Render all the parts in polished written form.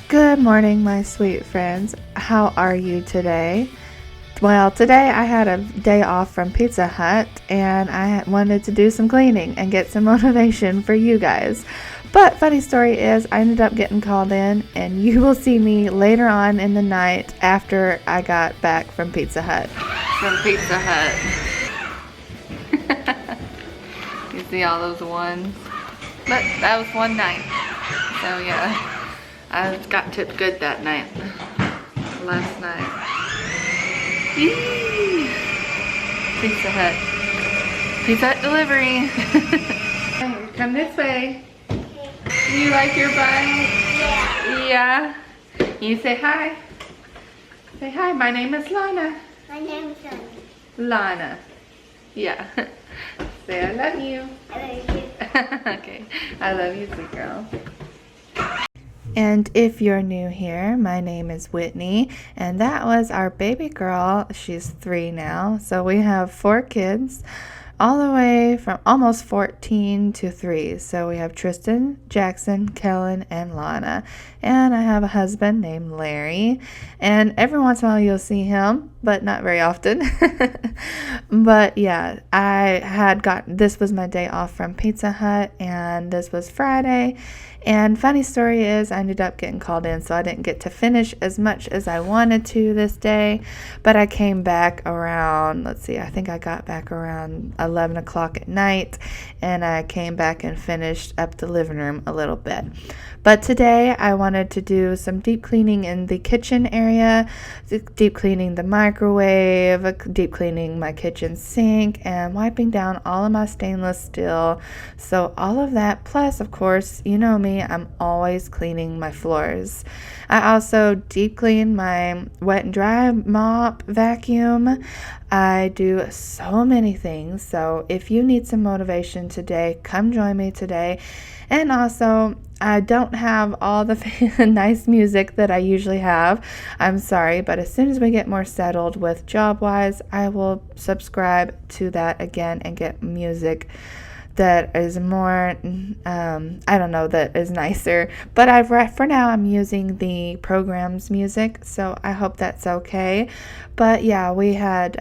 Good morning, my sweet friends. How are you today? Well, today I had a day off from Pizza Hut and I wanted to do some cleaning and get some motivation for you guys. But funny story is I ended up getting called in and you will see me later on in the night after I got back from Pizza Hut. You see all those ones? But that was one night. So yeah. I got tipped good that night. Last night. Yee! Pizza Hut. Pizza Hut delivery. Hey, come this way. Do you like your bike? Yeah. Yeah? You say hi. Say hi, my name is Lana. My name is Lana. Lana. Yeah. Say I love you. I love you. Okay. I love you too, girl. And if you're new here, my name is Whitney, and that was our baby girl. She's 3 now, so we have 4 kids, all the way from almost 14 to 3. So we have Tristan, Jackson, Kellen, and Lana. And I have a husband named Larry, and every once in a while you'll see him, but not very often. But yeah, this was my day off from Pizza Hut, and this was Friday. And funny story is I ended up getting called in, so I didn't get to finish as much as I wanted to this day. But I came back around, I think I got back around 11 o'clock at night, and I came back and finished up the living room a little bit. But today I wanted to do some deep cleaning in the kitchen area, deep cleaning the microwave, deep cleaning my kitchen sink, and wiping down all of my stainless steel. So all of that, plus of course, you know me, I'm always cleaning my floors. I also deep clean my wet and dry mop vacuum. I do so many things. So if you need some motivation today, come join me today. And also, I don't have all the nice music that I usually have. I'm sorry, but as soon as we get more settled with job-wise, I will subscribe to that again and get music that is more, that is nicer. But for now, I'm using the program's music, so I hope that's okay. But yeah, we had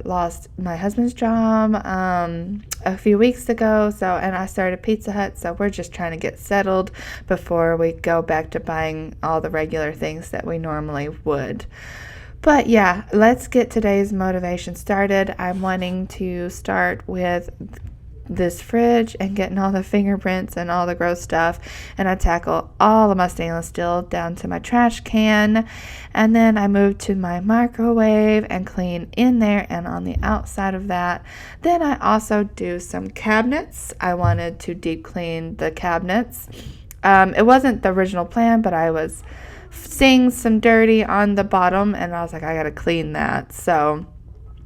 lost my husband's job a few weeks ago, and I started Pizza Hut, so we're just trying to get settled before we go back to buying all the regular things that we normally would. But yeah, let's get today's motivation started. I'm wanting to start with this fridge and getting all the fingerprints and all the gross stuff, and I tackle all of my stainless steel down to my trash can, and then I move to my microwave and clean in there and on the outside of that. Then I also do some cabinets. I wanted to deep clean the cabinets. It wasn't the original plan, but I was seeing some dirty on the bottom and I was like, I gotta clean that. So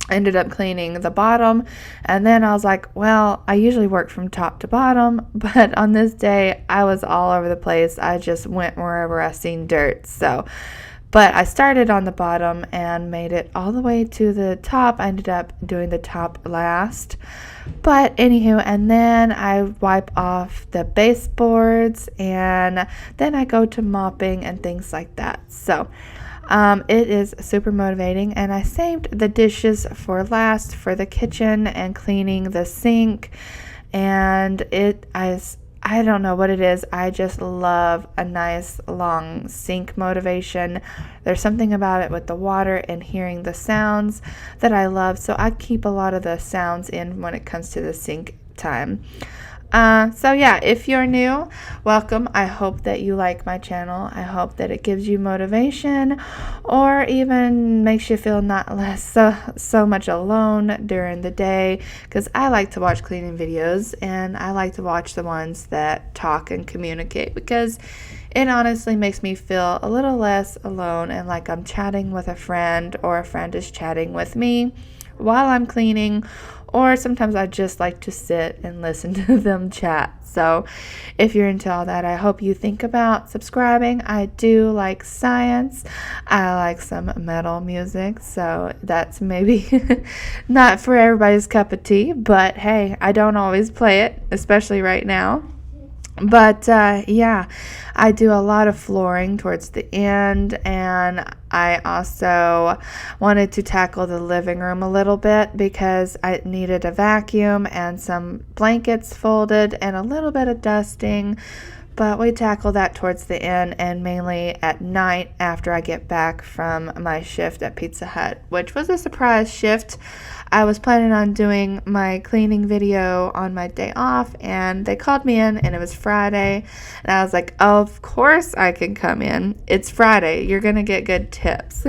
I ended up cleaning the bottom, and then I was like, well, I usually work from top to bottom, but on this day I was all over the place. I just went wherever I seen dirt. But I started on the bottom and made it all the way to the top. I ended up doing the top last. But anywho, and then I wipe off the baseboards, and then I go to mopping and things like that. So it is super motivating, and I saved the dishes for last for the kitchen and cleaning the sink. And I don't know what it is. I just love a nice long sink motivation. There's something about it with the water and hearing the sounds that I love. So I keep a lot of the sounds in when it comes to the sink time. So yeah, if you're new, welcome. I hope that you like my channel. I hope that it gives you motivation or even makes you feel so much alone during the day, because I like to watch cleaning videos and I like to watch the ones that talk and communicate, because it honestly makes me feel a little less alone and like I'm chatting with a friend, or a friend is chatting with me while I'm cleaning. Or sometimes I just like to sit and listen to them chat. So if you're into all that, I hope you think about subscribing. I do like science. I like some metal music. So that's maybe not for everybody's cup of tea. But hey, I don't always play it, especially right now. But yeah, I do a lot of flooring towards the end, and I also wanted to tackle the living room a little bit because I needed a vacuum and some blankets folded and a little bit of dusting. But we tackle that towards the end and mainly at night after I get back from my shift at Pizza Hut, which was a surprise shift. I was planning on doing my cleaning video on my day off, and they called me in, and it was Friday, and I was like, of course I can come in. It's Friday. You're going to get good tips.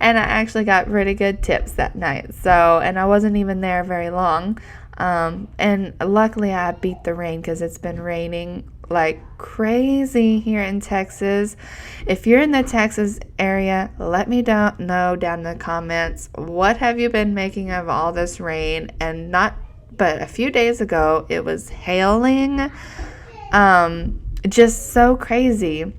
And I actually got really good tips that night. So, and I wasn't even there very long. And luckily I beat the rain because it's been raining like crazy here in Texas. If you're in the Texas area, let me know down in the comments, what have you been making of all this rain? And but a few days ago it was hailing, just so crazy.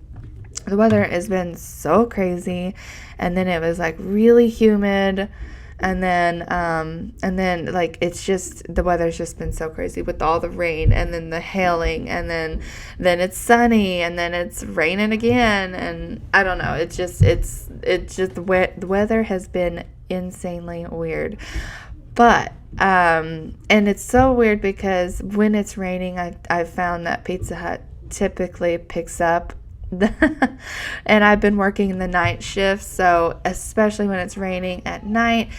The weather has been so crazy, and then it was like really humid. And then like it's just, the weather's just been so crazy with all the rain and then the hailing, and then it's sunny and then it's raining again, and I don't know, the weather has been insanely weird. But and it's so weird because when it's raining, I've found that Pizza Hut typically picks up and I've been working the night shift, so especially when it's raining at night,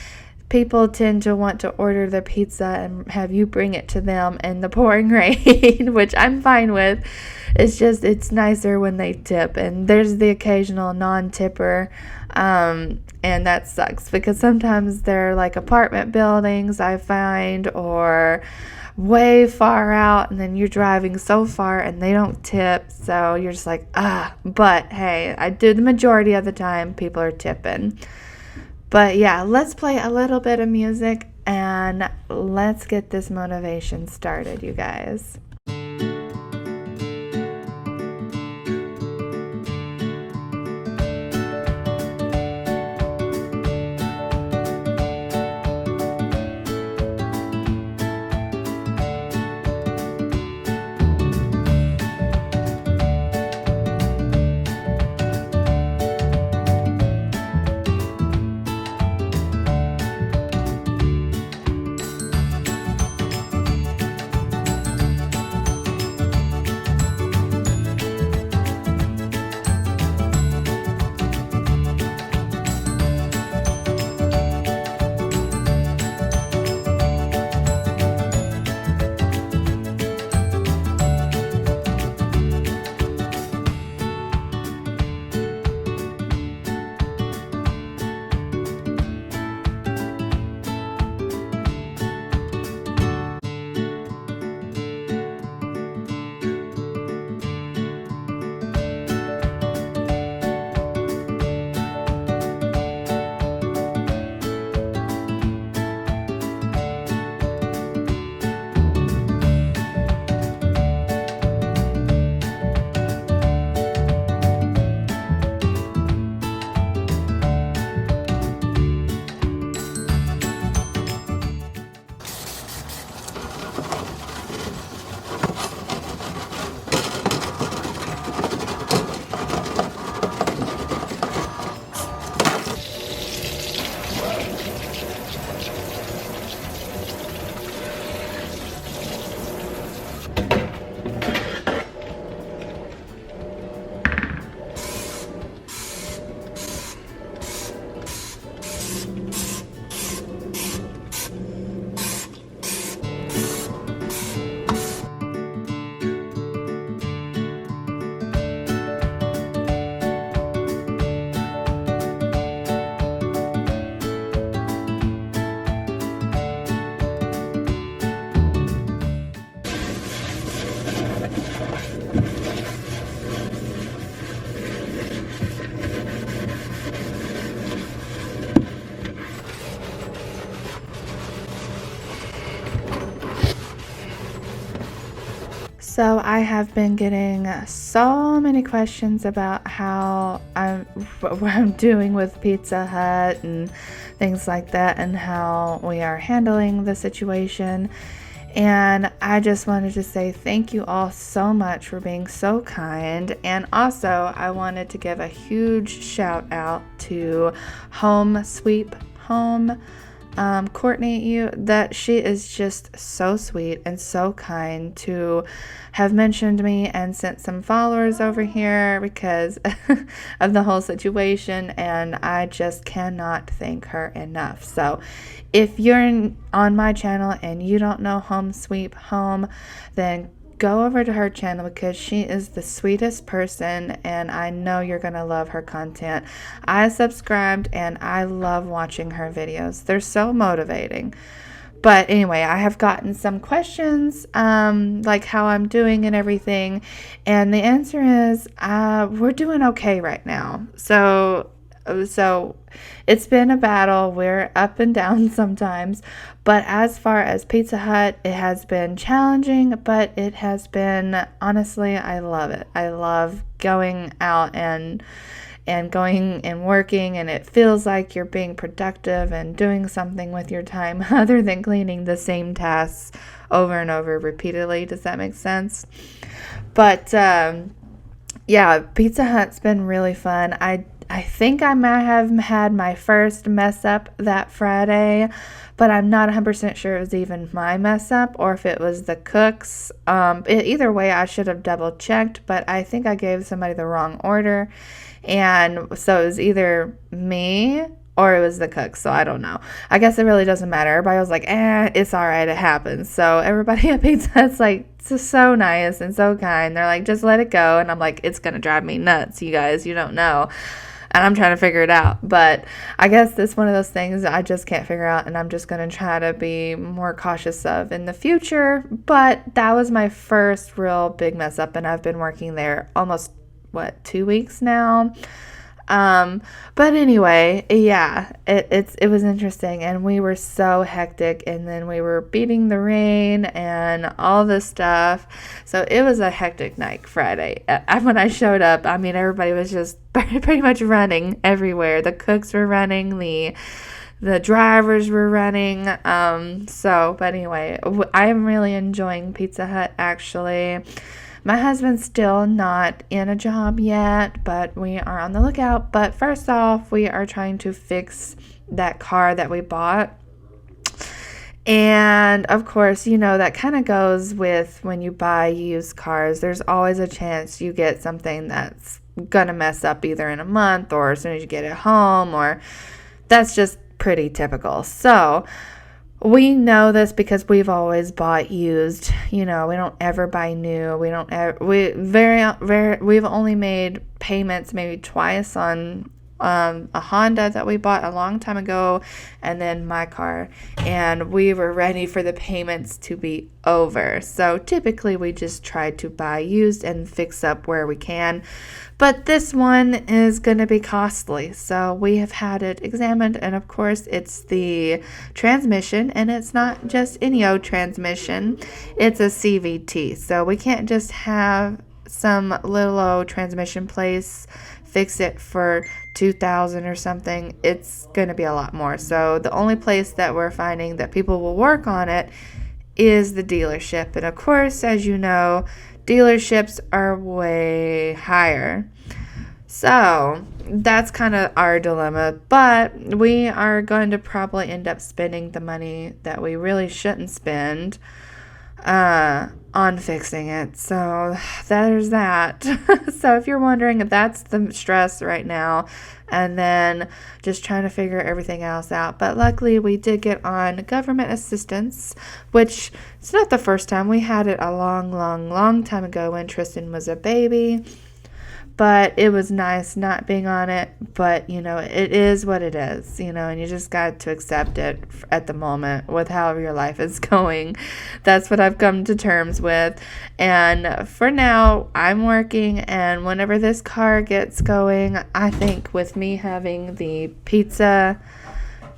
people tend to want to order their pizza and have you bring it to them in the pouring rain, which I'm fine with. It's nicer when they tip, and there's the occasional non-tipper, and that sucks because sometimes they're like apartment buildings, I find, or way far out, and then you're driving so far and they don't tip, so you're just like, but hey, I do the majority of the time people are tipping. But yeah, let's play a little bit of music and let's get this motivation started, you guys. So I have been getting so many questions about what I'm doing with Pizza Hut and things like that, and how we are handling the situation. And I just wanted to say thank you all so much for being so kind. And also, I wanted to give a huge shout out to Home Sweep Home. Courtney, she is just so sweet and so kind to have mentioned me and sent some followers over here because of the whole situation, and I just cannot thank her enough. So if you're on my channel and you don't know Home Sweep Home, then go over to her channel because she is the sweetest person, and I know you're going to love her content. I subscribed and I love watching her videos. They're so motivating. But anyway, I have gotten some questions, like how I'm doing and everything. And the answer is, we're doing okay right now. So it's been a battle. We're up and down sometimes. But as far as Pizza Hut, it has been challenging, but it has been, honestly, I love it. I love going out and going and working, and it feels like you're being productive and doing something with your time other than cleaning the same tasks over and over repeatedly. Does that make sense? But yeah, Pizza Hut's been really fun. I think I might have had my first mess up that Friday, but I'm not 100% sure it was even my mess up or if it was the cook's. Either way, I should have double checked, but I think I gave somebody the wrong order. And so it was either me or it was the cook. So I don't know. I guess it really doesn't matter. Everybody was like, it's all right. It happens. So everybody at Pizza Hut's like, so nice and so kind. They're like, just let it go. And I'm like, it's going to drive me nuts, you guys. You don't know. And I'm trying to figure it out. But I guess it's one of those things that I just can't figure out. And I'm just going to try to be more cautious of in the future. But that was my first real big mess up. And I've been working there almost 2 weeks now. But anyway, yeah, it was interesting, and we were so hectic, and then we were beating the rain and all this stuff. So it was a hectic night Friday. When I showed up, I mean, everybody was just pretty much running everywhere. The cooks were running, the drivers were running. But anyway, I am really enjoying Pizza Hut, actually. My husband's still not in a job yet, but we are on the lookout. But first off, we are trying to fix that car that we bought. And of course, that kind of goes with when you buy used cars. There's always a chance you get something that's going to mess up either in a month or as soon as you get it home, or that's just pretty typical. So we know this because we've always bought used. We don't ever buy new. We've only made payments maybe twice on a Honda that we bought a long time ago, and then my car, and we were ready for the payments to be over. So typically we just try to buy used and fix up where we can. But this one is going to be costly, so we have had it examined, and of course it's the transmission, and it's not just any old transmission, it's a CVT, so we can't just have some little old transmission place fix it for $2,000 or something. It's going to be a lot more. So the only place that we're finding that people will work on it is the dealership, and of course, as you know, dealerships are way higher. So that's kind of our dilemma, but we are going to probably end up spending the money that we really shouldn't spend on fixing it. So there's that. So if you're wondering, that's the stress right now, and then just trying to figure everything else out. But luckily we did get on government assistance, which it's not the first time. We had it a long time ago when Tristan was a baby. But it was nice not being on it. But, it is what it is, and you just got to accept it at the moment with however your life is going. That's what I've come to terms with. And for now, I'm working. And whenever this car gets going, I think with me having the pizza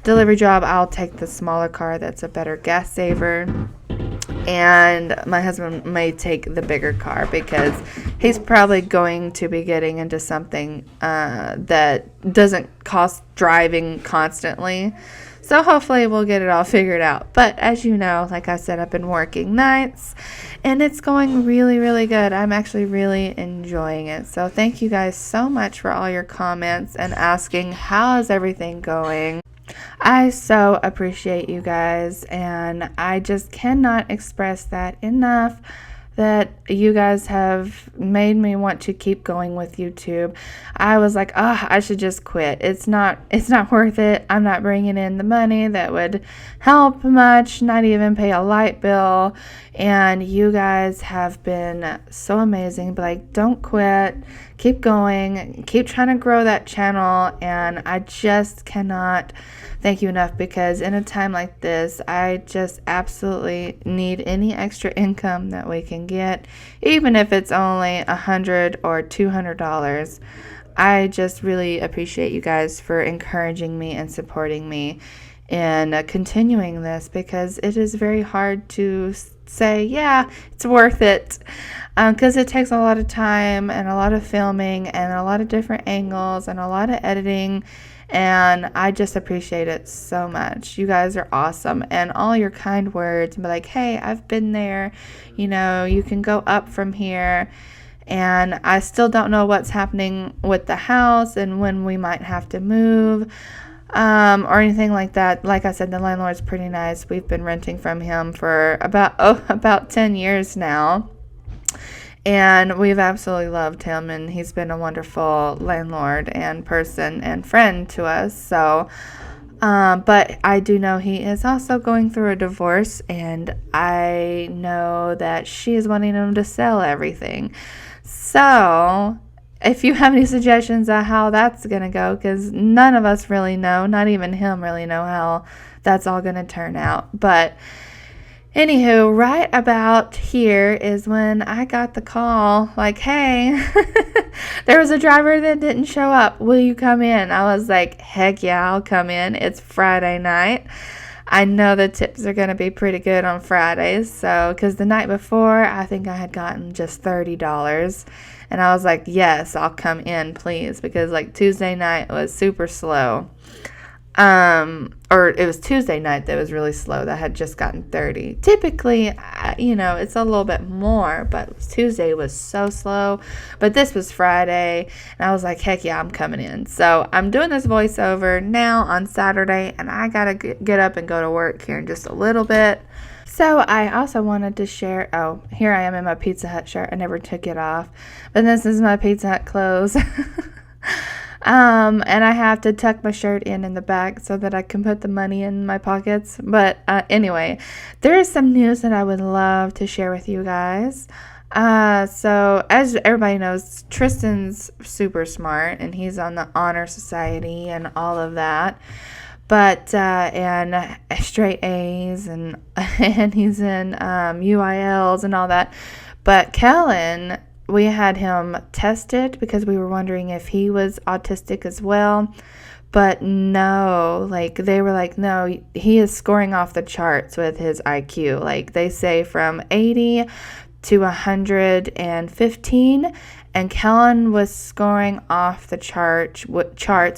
delivery job, I'll take the smaller car that's a better gas saver. And my husband may take the bigger car because he's probably going to be getting into something that doesn't cost driving constantly. So hopefully we'll get it all figured out. But as you know, like I said, I've been working nights and it's going really, really good. I'm actually really enjoying it. So thank you guys so much for all your comments and asking how is everything going. I so appreciate you guys, and I just cannot express that enough, that you guys have made me want to keep going with YouTube. I was like, oh, I should just quit. It's not worth it. I'm not bringing in the money that would help much, not even pay a light bill. And you guys have been so amazing. But like, don't quit. Keep going. Keep trying to grow that channel. And I just cannot thank you enough, because in a time like this, I just absolutely need any extra income that we can get, even if it's only $100 or $200. I just really appreciate you guys for encouraging me and supporting me in continuing this, because it is very hard to say, yeah, it's worth it, because it takes a lot of time and a lot of filming and a lot of different angles and a lot of editing. And I just appreciate it so much. You guys are awesome. And all your kind words, and be like, hey, I've been there. You know, you can go up from here. And I still don't know what's happening with the house and when we might have to move, or anything like that. Like I said, the landlord's pretty nice. We've been renting from him for about 10 years now. And we've absolutely loved him, and he's been a wonderful landlord and person and friend to us. So, but I do know he is also going through a divorce, and I know that she is wanting him to sell everything. So, if you have any suggestions on how that's going to go, because none of us really know, not even him really know how that's all going to turn out. But anywho, right about here is when I got the call, like, hey, there was a driver that didn't show up. Will you come in? I was like, heck yeah, I'll come in. It's Friday night. I know the tips are going to be pretty good on Fridays. So, because the night before, I think I had gotten just $30. And I was like, yes, I'll come in, please. Because like Tuesday night was super slow. Or it was Tuesday night that was really slow, that had just gotten 30. Typically, it's a little bit more, but Tuesday was so slow. But this was Friday, and I was like, heck yeah, I'm coming in. So I'm doing this voiceover now on Saturday, and I gotta get up and go to work here in just a little bit. So I also wanted to share, here I am in my Pizza Hut shirt. I never took it off, but this is my Pizza Hut clothes. And I have to tuck my shirt in the back so that I can put the money in my pockets. But anyway, there is some news that I would love to share with you guys. So as everybody knows, Tristan's super smart, and he's on the honor society and all of that. But and straight A's, and and he's in UILs and all that. But Kellen, we had him tested because we were wondering if he was autistic as well. But no, like they were like, no, he is scoring off the charts with his IQ. Like they say from 80 to 115, and Kellen was scoring off the charts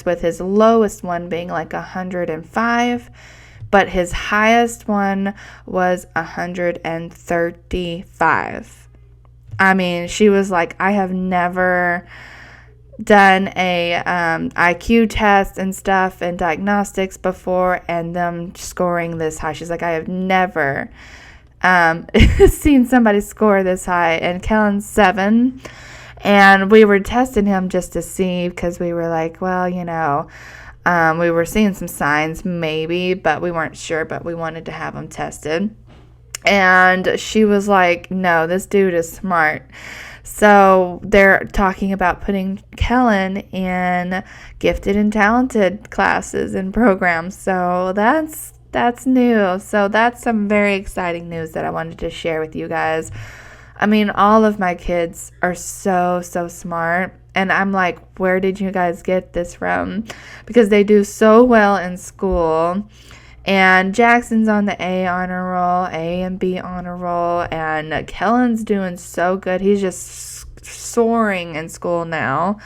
with his lowest one being like 105, but his highest one was 135. I mean, she was like, I have never done a IQ test and stuff and diagnostics before, and them scoring this high. She's like, I have never seen somebody score this high. And Kellen's 7, and we were testing him just to see, because we were like, well, we were seeing some signs maybe, but we weren't sure, but we wanted to have him tested. And she was like, no, this dude is smart. So they're talking about putting Kellen in gifted and talented classes and programs. So that's new. So that's some very exciting news that I wanted to share with you guys. I mean, all of my kids are so smart. And I'm like, where did you guys get this from? Because they do so well in school. And Jackson's on the A honor roll, A and B honor roll, and Kellen's doing so good. He's just soaring in school now.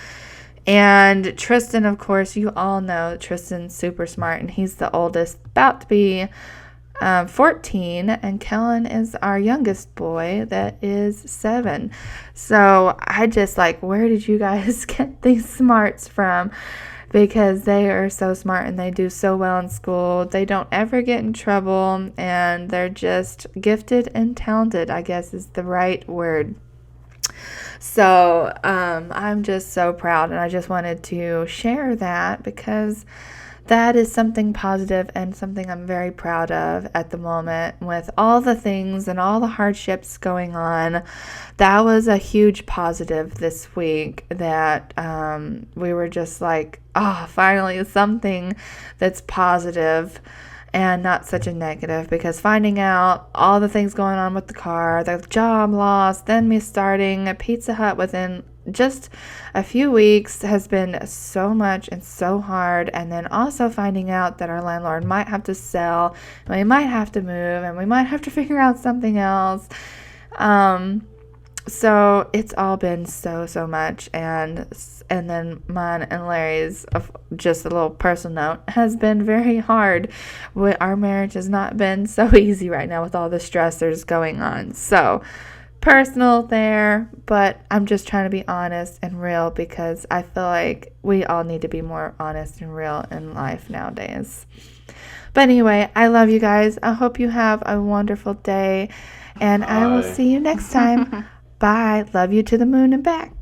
And Tristan, of course, you all know Tristan's super smart, and he's the oldest, about to be 14, and Kellen is our youngest boy that is 7. So I just like, where did you guys get these smarts from? Because they are so smart and they do so well in school. They don't ever get in trouble, and they're just gifted and talented, I guess is the right word. So I'm just so proud, and I just wanted to share that because that is something positive and something I'm very proud of at the moment with all the things and all the hardships going on. That was a huge positive this week that we were just like, oh, finally something that's positive and not such a negative, because finding out all the things going on with the car, the job loss, then me starting a Pizza Hut within just a few weeks has been so much and so hard. And then also finding out that our landlord might have to sell, and we might have to move, and we might have to figure out something else. So it's all been so much, and then mine and Larry's, just a little personal note, has been very hard. Our marriage has not been so easy right now with all the stressors going on. So personal there, but I'm just trying to be honest and real, because I feel like we all need to be more honest and real in life nowadays. But anyway, I love you guys. I hope you have a wonderful day, and I will see you next time. Bye. Love you to the moon and back.